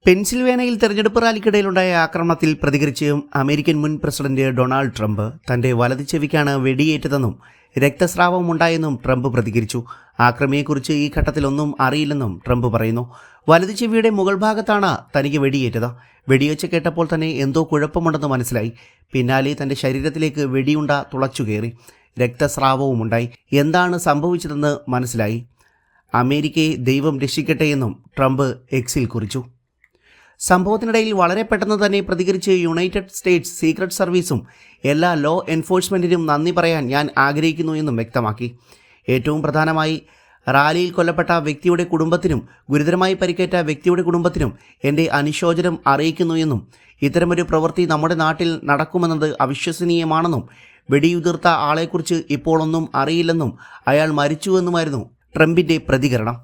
പെൻസിൽവേനിയയിൽ തെരഞ്ഞെടുപ്പ് റാലിക്കിടയിലുണ്ടായ ആക്രമണത്തിൽ പ്രതികരിച്ച് അമേരിക്കൻ മുൻ പ്രസിഡന്റ് ഡൊണാൾഡ് ട്രംപ് തന്റെ വലത് ചെവിക്കാണ് വെടിയേറ്റതെന്നും രക്തസ്രാവമുണ്ടായെന്നും ട്രംപ് പ്രതികരിച്ചു. ആക്രമിയെക്കുറിച്ച് ഈ ഘട്ടത്തിലൊന്നും അറിയില്ലെന്നും ട്രംപ് പറയുന്നു. വലത് ചെവിയുടെ മുകൾ ഭാഗത്താണ് തനിക്ക് വെടിയേറ്റത്. വെടിയൊച്ച കേട്ടപ്പോൾ തന്നെ എന്തോ കുഴപ്പമുണ്ടെന്ന് മനസ്സിലായി. പിന്നാലെ തന്റെ ശരീരത്തിലേക്ക് വെടിയുണ്ട തുളച്ചുകയറി. രക്തസ്രാവവുമുണ്ടായി. എന്താണ് സംഭവിച്ചതെന്ന് മനസ്സിലായി. അമേരിക്കയെ ദൈവം രക്ഷിക്കട്ടെയെന്നും ട്രംപ് എക്സിൽ കുറിച്ചു. സംഭവത്തിനിടയിൽ വളരെ പെട്ടെന്ന് തന്നെ പ്രതികരിച്ച് യുണൈറ്റഡ് സ്റ്റേറ്റ്സ് സീക്രട്ട് സർവീസും എല്ലാ ലോ എൻഫോഴ്സ്മെൻറ്റിനും നന്ദി പറയാൻ ഞാൻ ആഗ്രഹിക്കുന്നു എന്നും വ്യക്തമാക്കി. ഏറ്റവും പ്രധാനമായി റാലിയിൽ കൊല്ലപ്പെട്ട വ്യക്തിയുടെ കുടുംബത്തിനും ഗുരുതരമായി പരിക്കേറ്റ വ്യക്തിയുടെ കുടുംബത്തിനും എൻ്റെ അനുശോചനം അറിയിക്കുന്നു എന്നും ഇത്തരമൊരു പ്രവൃത്തി നമ്മുടെ നാട്ടിൽ നടക്കുമെന്നത് അവിശ്വസനീയമാണെന്നും വെടിയുതിർത്ത ആളെക്കുറിച്ച് ഇപ്പോഴൊന്നും അറിയില്ലെന്നും അയാൾ മരിച്ചുവെന്നുമായിരുന്നു ട്രംപിൻ്റെ പ്രതികരണം.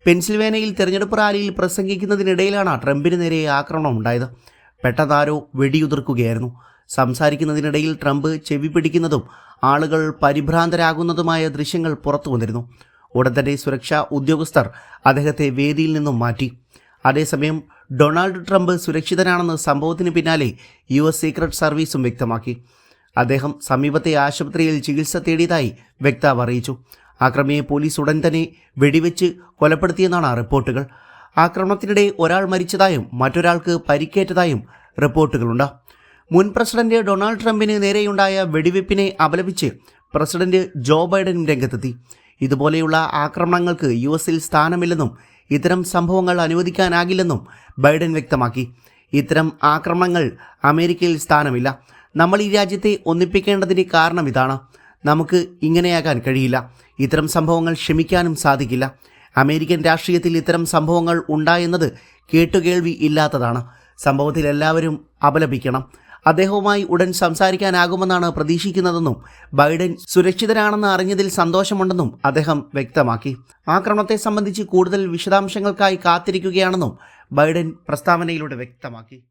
പെൻസിൽവേനിയയിൽ തെരഞ്ഞെടുപ്പ് റാലിയിൽ പ്രസംഗിക്കുന്നതിനിടയിലാണ് ട്രംപിന് നേരെ ആക്രമണം ഉണ്ടായത്. പെട്ടെന്നാരോ വെടിയുതിർക്കുകയായിരുന്നു. സംസാരിക്കുന്നതിനിടയിൽ ട്രംപ് ചെവി പിടിക്കുന്നതും ആളുകൾ പരിഭ്രാന്തരാകുന്നതുമായ ദൃശ്യങ്ങൾ പുറത്തു വന്നിരുന്നു. ഉടൻ തന്നെ സുരക്ഷാ ഉദ്യോഗസ്ഥർ അദ്ദേഹത്തെ വേദിയിൽ നിന്നും മാറ്റി. അതേസമയം ഡൊണാൾഡ് ട്രംപ് സുരക്ഷിതനാണെന്ന് സംഭവത്തിന് പിന്നാലെ US സീക്രട്ട് സർവീസും വ്യക്തമാക്കി. അദ്ദേഹം സമീപത്തെ ആശുപത്രിയിൽ ചികിത്സ തേടിയതായി വക്താവ് അറിയിച്ചു. ആക്രമിയെ പോലീസ് ഉടൻ തന്നെ വെടിവെച്ച് കൊലപ്പെടുത്തിയെന്നാണ് റിപ്പോർട്ടുകൾ. ആക്രമണത്തിനിടെ ഒരാൾ മരിച്ചതായും മറ്റൊരാൾക്ക് പരിക്കേറ്റതായും റിപ്പോർട്ടുകളുണ്ട്. മുൻ പ്രസിഡന്റ് ഡൊണാൾഡ് ട്രംപിന് നേരെയുണ്ടായ വെടിവെപ്പിനെ അപലപിച്ച് പ്രസിഡന്റ് ജോ ബൈഡനും രംഗത്തെത്തി. ഇതുപോലെയുള്ള ആക്രമണങ്ങൾക്ക് US സ്ഥാനമില്ലെന്നും ഇത്തരം സംഭവങ്ങൾ അനുവദിക്കാനാകില്ലെന്നും ബൈഡൻ വ്യക്തമാക്കി. ഇത്തരം ആക്രമണങ്ങൾ അമേരിക്കയിൽ സ്ഥാനമില്ല. നമ്മൾ ഈ രാജ്യത്തെ ഒന്നിപ്പിക്കേണ്ടതിൻ്റെ കാരണം ഇതാണ്. നമുക്ക് ഇങ്ങനെയാകാൻ കഴിയില്ല. ഇത്തരം സംഭവങ്ങൾ ക്ഷമിക്കാനും സാധിക്കില്ല. അമേരിക്കൻ രാഷ്ട്രീയത്തിൽ ഇത്തരം സംഭവങ്ങൾ ഉണ്ടായെന്നത് കേട്ടുകേൾവി ഇല്ലാത്തതാണ്. സംഭവത്തിൽ എല്ലാവരും അപലപിക്കണം. അദ്ദേഹവുമായി ഉടൻ സംസാരിക്കാനാകുമെന്നാണ് പ്രതീക്ഷിക്കുന്നതെന്നും ബൈഡൻ സുരക്ഷിതരാണെന്ന് അറിഞ്ഞതിൽ സന്തോഷമുണ്ടെന്നും അദ്ദേഹം വ്യക്തമാക്കി. ആക്രമണത്തെ സംബന്ധിച്ച് കൂടുതൽ വിശദാംശങ്ങൾക്കായി കാത്തിരിക്കുകയാണെന്നും ബൈഡൻ പ്രസ്താവനയിലൂടെ വ്യക്തമാക്കി.